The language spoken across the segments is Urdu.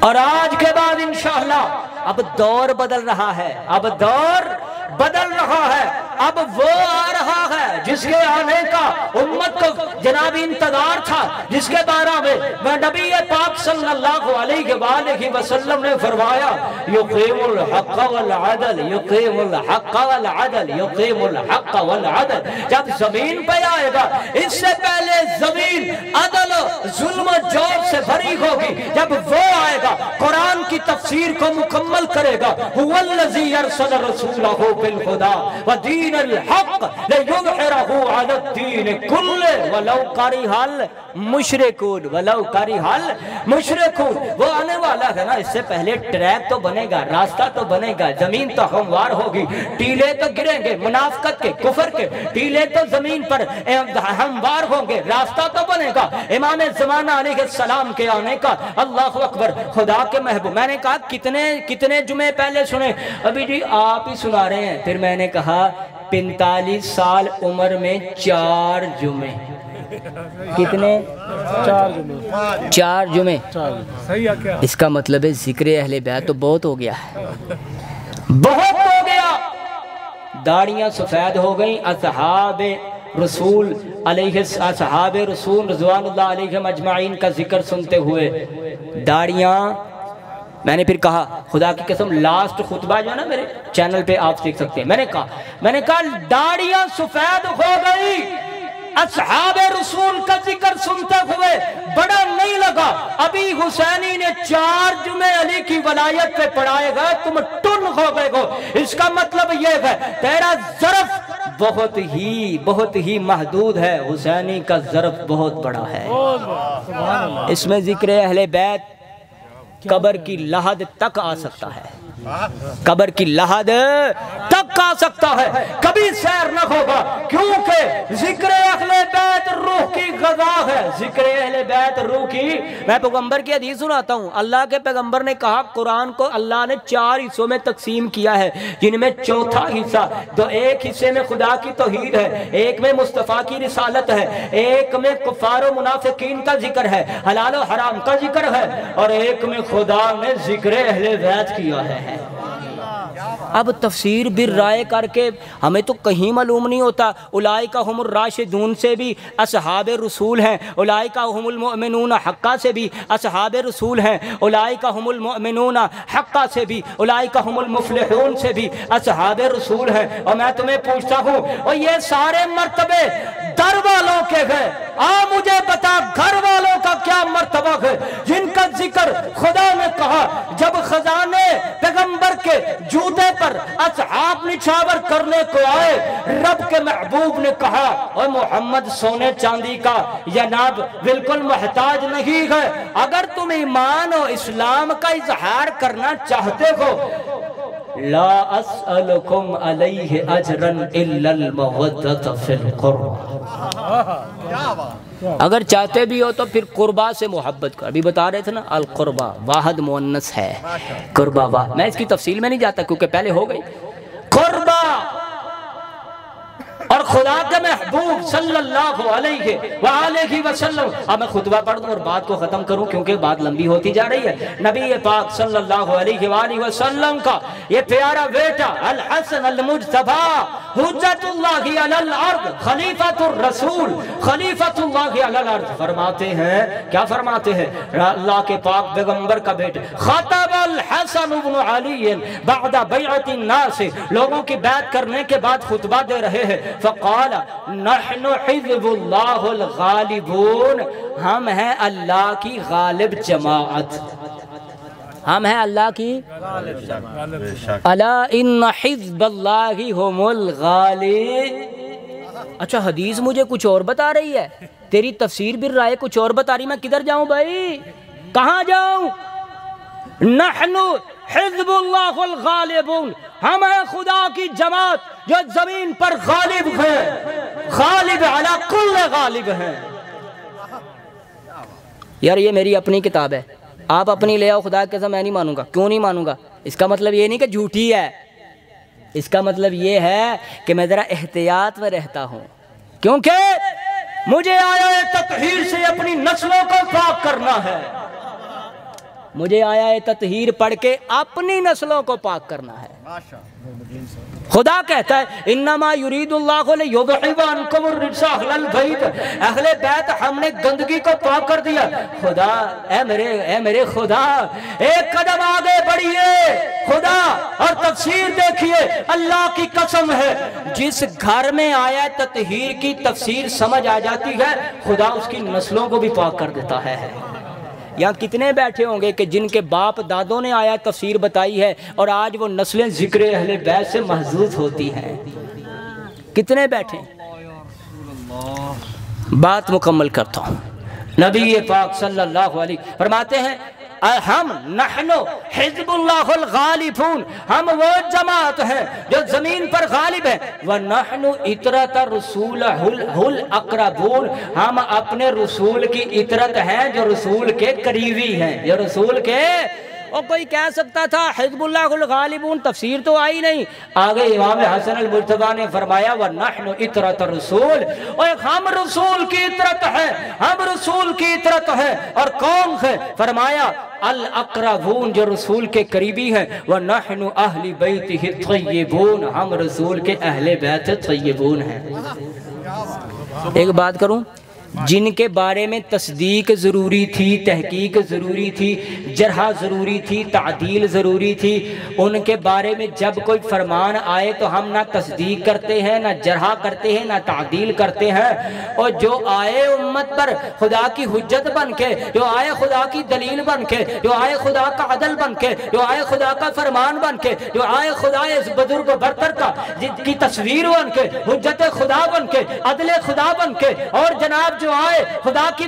اور آج کے بعد انشاءاللہ اب دور بدل رہا ہے، اب دور بدل رہا ہے، اب وہ آ رہا ہے جس کے آنے کا امت کو جناب انتظار تھا، جس کے بارے میں نبی پاک صلی اللہ علیہ وآلہ وسلم نے فرمایا یقیم الحق والعدل، یقیم الحق والعدل، یقیم الحق والعدل۔ جب زمین پہ آئے گا اس سے پہلے زمین عدل ظلم و جور سے بھری ہوگی، جب وہ آئے گا قرآن کی تفسیر کو مکمل کرے گا، هو الذی ارسل رسولہ بالہدی ودین الحق لیظہرہ علی الدین کلہ ولو کرہ المشرکون، ولو کرہ المشرکون۔ وہ آنے والا ہے نا، اس سے پہلے ٹریک تو بنے گا، راستہ تو بنے گا، زمین تو ہموار ہوگی، ٹیلے تو گریں گے، منافقت کے کفر کے ٹیلے تو زمین پر ہموار ہوں گے، راستہ تو بنے گا امام زمانہ علیہ السلام کے آنے کا۔ اللہ اکبر، خدا کے محبوب۔ میں نے کہا کتنے جمعے پہلے سنے؟ ابھی جی آپ ہی سنا رہے ہیں۔ پھر میں نے کہا 45 سال عمر میں 4 جمعے، کتنے؟ 4 جمعے۔ اس کا مطلب ہے ذکر اہل بیت تو بہت ہو گیا ہے، بہت ہو گیا۔ داڑیاں سفید ہو گئیں، اصحاب رسول علیہ اصحاب رسول رضوان اللہ علیہم اجمعین کا ذکر سنتے ہوئے داڑیاں، میں نے پھر کہا خدا کی قسم لاسٹ خطبہ جو ہے نا میرے چینل پہ آپ دیکھ سکتے ہیں، میں نے کہا داڑیاں سفید ہو گئی، اصحاب رسول کا ذکر سنتے ہوئے بڑا نہیں لگا۔ ابھی حسینی نے 4 جمعے علی کی ولایت پہ پڑھائے گئے، تم ٹن ہو گئے ہو۔ اس کا مطلب یہ ہے تیرا ظرف بہت ہی محدود ہے، حسینی کا ظرف بہت بڑا ہے۔ اس میں ذکر اہل بیت قبر کی لحد تک آ سکتا ہے، قبر کی لحد تک آ سکتا ہے، کبھی سیر نہ ہوگا، کیونکہ ذکر اہل بیت روح کی غذا ہے، ذکر اہل بیت روح کی۔ میں پیغمبر کی حدیث سناتا ہوں، اللہ کے پیغمبر نے کہا قرآن کو اللہ نے 4 حصوں میں تقسیم کیا ہے، جن میں چوتھا حصہ تو ایک حصے میں خدا کی توحید ہے، ایک میں مصطفیٰ کی رسالت ہے، ایک میں کفار و منافقین کا ذکر ہے، حلال و حرام کا ذکر ہے، اور ایک میں خدا نے ذکر اہل بیت کیا ہے۔ اب تفسیر بالرائے کر کے ہمیں تو کہیں معلوم نہیں ہوتا۔ اولئک ہم الراشدون سے بھی اصحاب رسول ہیں، اولئک ہم المؤمنون حقا سے بھی اصحاب رسول ہیں، اولئک ہم المؤمنون حقا سے بھی، اولئک ہم المفلحون سے بھی اصحاب رسول ہیں۔ اور میں تمہیں پوچھتا ہوں، اور یہ سارے مرتبے در والوں کے ہیں، مجھے بتا گھر والوں کا کیا مرتبہ ہے، جن کا ذکر خدا نے کہا جب خزانے پیغمبر کے جوتے پر اصحاب نچھاور کرنے کو آئے، رب کے محبوب نے کہا اور محمد سونے چاندی کا جناب بالکل محتاج نہیں ہے، اگر تم ایمان و اسلام کا اظہار کرنا چاہتے ہو لا اسألکم علیہ اجرا الا المودۃ فی القربى، اگر چاہتے بھی ہو تو پھر قربا سے محبت کر۔ ابھی بتا رہے تھے نا القربہ واحد مؤنث ہے، قربہ واحد، میں اس کی تفصیل میں نہیں جاتا کیونکہ پہلے ہو گئی قربہ۔ اور خدا کے محبوب صلی اللہ علیہ وآلہ وسلم، اب میں خطبہ پڑھ دوں اور بات کو ختم کروں کیونکہ بات لمبی ہوتی جا رہی ہے۔ نبی پاک صلی اللہ علیہ وآلہ وسلم کا یہ پیارا بیٹا الحسن المجتبی حجت اللہ علی الارض، خلیفۃ الرسول، خلیفۃ اللہ علی الارض، فرماتے ہیں، کیا فرماتے ہیں؟ اللہ کے پاک پیغمبر کا بیٹا خطب الحسن بن علی بعد بیعت الناس، لوگوں کی بیعت کرنے کے بعد خطبہ دے رہے ہیں، فقال نحن حزب اللہ الغالبون، ہم ہیں اللہ کی غالب جماعت، ہم ہیں اللہ کی الا ان حزب اللہ هم الغالب۔ اچھا حدیث مجھے کچھ اور بتا رہی ہے، تیری تفسیر بالرائے کچھ اور بتا رہی، میں کدھر جاؤں بھائی، کہاں جاؤں؟ نحن حزب اللہ الغالبون، ہم ہیں خدا کی جماعت جو زمین پر غالب ہے، غالب علی کل غالب ہیں۔ یار یہ میری اپنی کتاب ہے، آپ اپنی لے آؤ، خدا کی قسم میں نہیں مانوں گا۔ کیوں نہیں مانوں گا؟ اس کا مطلب یہ نہیں کہ جھوٹی ہے، اس کا مطلب یہ ہے کہ میں ذرا احتیاط میں رہتا ہوں، کیونکہ مجھے آیا تطہیر سے اپنی نسلوں کو پاک کرنا ہے، مجھے آیا تطہیر پڑھ کے اپنی نسلوں کو پاک کرنا ہے۔ خدا کہتا ہے انما یرید اللہ لیذھب عنکم الرجس اہل البیت، اہل بیت ہم نے گندگی کو پاک کر دیا۔ خدا اے میرے خدا، ایک قدم آگے بڑھیے خدا اور تفسیر دیکھیے، اللہ کی قسم ہے جس گھر میں آیا تطہیر کی تفسیر سمجھ آ جاتی ہے خدا اس کی نسلوں کو بھی پاک کر دیتا ہے۔ یہاں کتنے بیٹھے ہوں گے کہ جن کے باپ دادوں نے آیا تفسیر بتائی ہے اور آج وہ نسلیں ذکر اہل بیت سے محظوظ ہوتی ہیں؟ کتنے بیٹھے؟ بات مکمل کرتا ہوں۔ نبی پاک صلی اللہ علیہ فرماتے ہیں ہم نحن حزب اللہ الغالبون، ہم وہ جماعت ہیں جو زمین پر غالب ہیں، وَنَحْنُ اِطْرَةَ رَسُولَهُ الْأَقْرَبُونَ، ہم اپنے رسول کی اطرت ہیں جو رسول کے قریبی ہیں، جو رسول کے۔ اور کوئی کہہ سکتا تھا حزب اللہ الغالبون، تفسیر تو آئی نہیں۔ آگے امام حسن المجتبی نے فرمایا وَنَحْنُ اِطْرَةَ الرَّسُولِ، اور ہم رسول کی اطرت ہیں، ہم رسول کی اطرت ہیں۔ اور کون ہے؟ فرمایا الاقربون، جو رسول کے قریبی ہیں، وَنَحْنُ أَهْلِ بَيْتِهِ الطَّيِّبُونَ، ہم رسول کے اہل بیت طیبون ہیں۔ ایک بات کروں، جن کے بارے میں تصدیق ضروری تھی، تحقیق ضروری تھی، جرح ضروری تھی، تعدیل ضروری تھی، ان کے بارے میں جب کوئی فرمان آئے تو ہم نہ تصدیق کرتے ہیں، نہ جرح کرتے ہیں، نہ تعدیل کرتے ہیں۔ اور جو آئے امت پر خدا کی حجت بن کے، جو آئے خدا کی دلیل بن کے، جو آئے خدا کا عدل بن کے، جو آئے خدا کا فرمان بن کے، جو آئے خدا اس بزرگ و برتر کا جن کی تصویر بن کے، حجت خدا بن کے، عدل خدا بن کے، اور جناب جو آئے خدا کی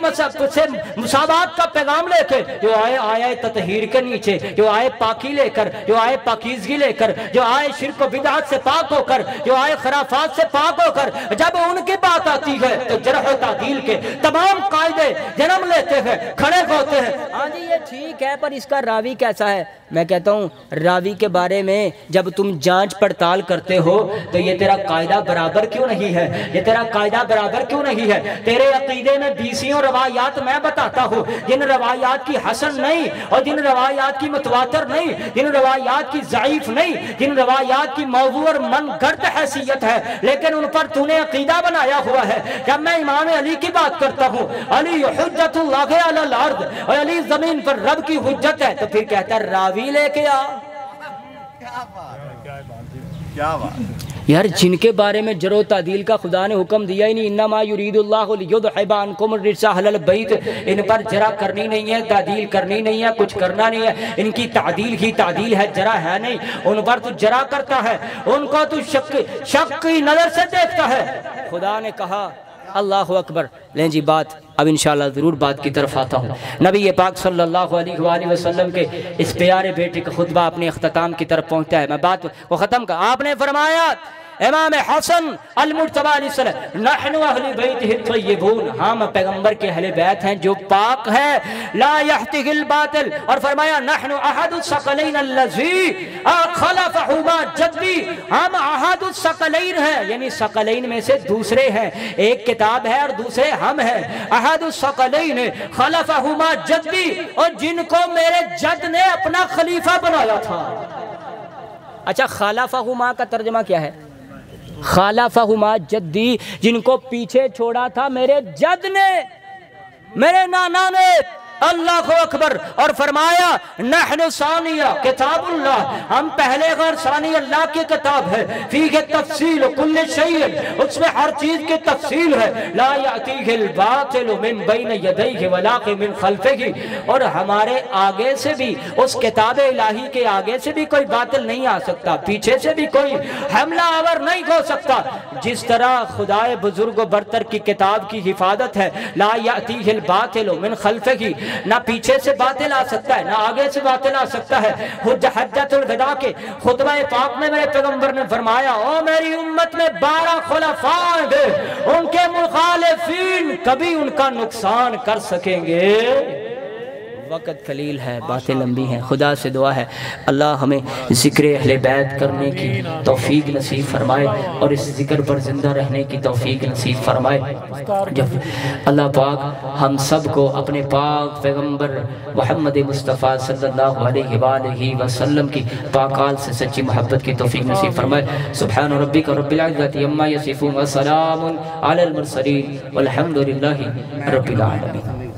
سے مساوات کا پیغام لے کے، جو آئے تطہیر کے نیچے، جو آئے پاکی لے کر، جو آئے پاکیزگی لے کر، جو آئے شرک و بدعت سے پاک ہو کر، جو آئے خرافات سے پاک ہو کر، جب ان کی بات آتی ہے تو جرح و تعدیل کے تمام قاعدے جنم لیتے ہیں، کھڑے ہوتے ہیں۔ ہاں جی یہ ٹھیک ہے پر اس کا راوی کیسا ہے؟ میں کہتا ہوں راوی کے بارے میں جب تم جانچ پڑتال کرتے ہو تو یہ تیرا قاعدہ برابر کیوں نہیں ہے؟ یہ تیرا قاعدہ برابر کیوں نہیں ہے؟ تیرے عقیدے میں 20 روایات میں بتاتا ہوں جن روایات کی حسن نہیں، اور جن روایات کی متواتر نہیں، جن روایات کی ضعیف نہیں، جن روایات کی موضوع اور من گھڑت حیثیت ہے، لیکن ان پر تو نے عقیدہ بنایا ہوا ہے۔ جب میں امام علی کی بات کرتا ہوں، علی حجت اللہ علی الارض، اور علی زمین پر رب کی حجت ہے، تو پھر کہتا ہے راوی لے کے آ۔ کیا بات یار، جن کے بارے میں جرح و تعدیل کا خدا نے حکم دیا ہی نہیں، انما یرید اللہ لیذھب عنکم الرجس اہل البیت، ان پر جرح کرنی نہیں ہے، تعدیل کرنی نہیں ہے، کچھ کرنا نہیں ہے، ان کی تعدیل ہی تعدیل ہے، جرح ہے نہیں، ان پر تو جرح کرتا ہے، ان کو تو شک کی نظر سے دیکھتا ہے۔ خدا نے کہا اللہ اکبر۔ لیں جی بات اب انشاءاللہ ضرور بات کی طرف آتا ہوں۔ نبی پاک صلی اللہ علیہ وآلہ وسلم کے اس پیارے بیٹے کا خطبہ اپنے اختتام کی طرف پہنچتا ہے، میں بات کو ختم کر۔ آپ نے فرمایا امام حسن المجتبی علیہ السلام نحن اہل بیتہ الطیبون، ہم پیغمبر کے اہل بیت ہیں جو پاک ہے، لا یحتہ الباطل، اور فرمایا نحن احد الثقلین الذی خلفہما جدی، ہم احد الثقلین ہیں، یعنی ثقلین میں سے دوسرے ہیں، ایک کتاب ہے اور دوسرے ہم ہیں، احد الثقلین خلفہما جدی، اور جن کو میرے جد نے اپنا خلیفہ بنایا تھا۔ اچھا خلفہما کا ترجمہ کیا ہے؟ خلفہما جدی، جن کو پیچھے چھوڑا تھا میرے جد نے، میرے نانا نے۔ اللہ اکبر۔ اور فرمایا نحن ثانیہ کتاب اللہ، ہم پہلے غیر ثانی اللہ کی کتاب ہے، فیہ تفصیل کل شیء، اس میں ہر چیز کی تفصیل ہے، لا یأتیہ الباطل من بین یدیہ ولا من خلفہ، اور ہمارے آگے سے بھی اس کتاب الہی کے آگے سے بھی کوئی باطل نہیں آ سکتا، پیچھے سے بھی کوئی حملہ آور نہیں ہو سکتا۔ جس طرح خدائے بزرگ و برتر کی کتاب کی حفاظت ہے، لا یأتیہ الباطل من خلفہ، نہ پیچھے سے باطل آ سکتا ہے، نہ آگے سے باطل آ سکتا ہے۔ حجت الوداع کے خطبہ پاک میں میرے پیغمبر نے فرمایا او میری امت میں 12 خلفاء ہیں، ان کے مخالفین کبھی ان کا نقصان کر سکیں گے وقت قلیل ہے، باتیں لمبی ہیں، خدا سے دعا ہے اللہ ہمیں ذکر اہل بیت کرنے کی توفیق نصیب فرمائے اور اس ذکر پر زندہ رہنے کی توفیق نصیب فرمائے۔ جب اللہ پاک ہم سب کو اپنے پاک پیغمبر محمد مصطفیٰ صلی اللہ علیہ وآلہ وسلم کی پاکال سے سچی محبت کی توفیق نصیب فرمائے۔ سبحان ربک رب العزت عما یصفون وسلام علی المرسلین والحمد للہ رب العالمین۔